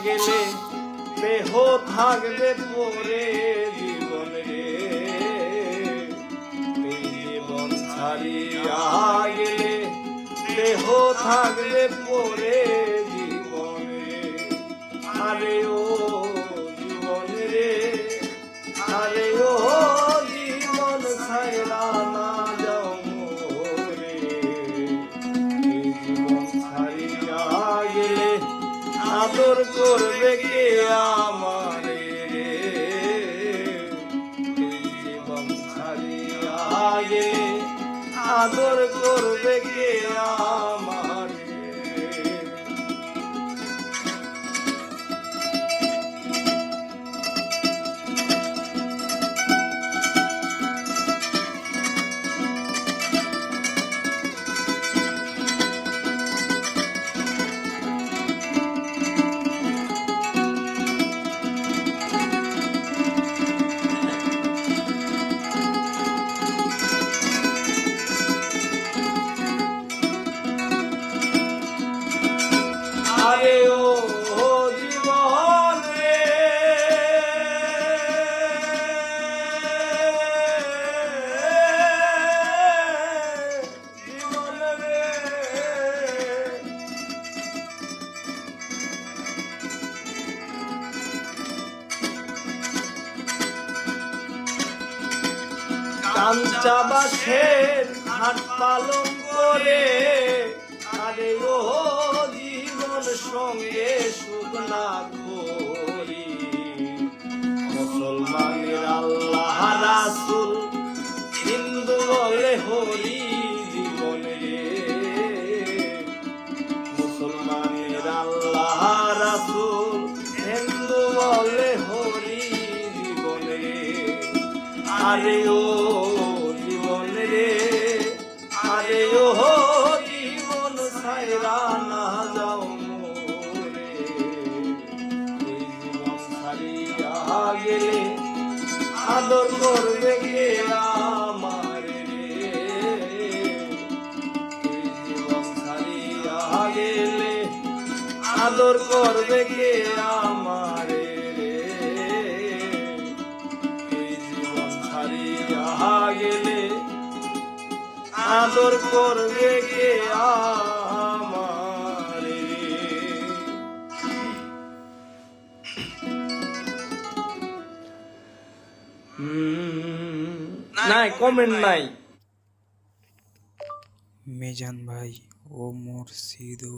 গেলে দেহ থাকবে পরে জীবন রে, এই জীবন ছাড়িয়া গেলে দেহ থাকবে পরে জীবন রে। আরে ও জীবন রে, আরে ও জীবন ছাইরা না যাও মোরে, এই জীবন ছাড়িয়া গেলে আদর করবে কে আমারে রে, এই জীবন ছাড়িয়া গেলে আদর করবে কে আমারে। আরে ও জীবন রে, জীবন রে, কাঞ্চা বাসের ঘাট পালন করে, আরে ও জীবন সঙ্গে সুখ না করি, মুসলমানের আল্লাহ রাসূল হিন্দু বলে হরি জীবন রে, মুসলমানের আল্লাহ রাসূল হিন্দু বলে হরি জীবন রে। আরে ও জীবন রে, আরে ও জীবন ছাইরা না যাও মোরে, এই জীবন ছাড়িয়া গেলে আদর করবে কে আমারে রে, এই জীবন ছাড়িয়া গেলে আদর করবে কে আমারে রে, এই জীবন ছাড়িয়া গেলে আদর করবে কে আমারে। নাই কমেন্ট নাই। মিজান ভাই ও মুর্শিদ ও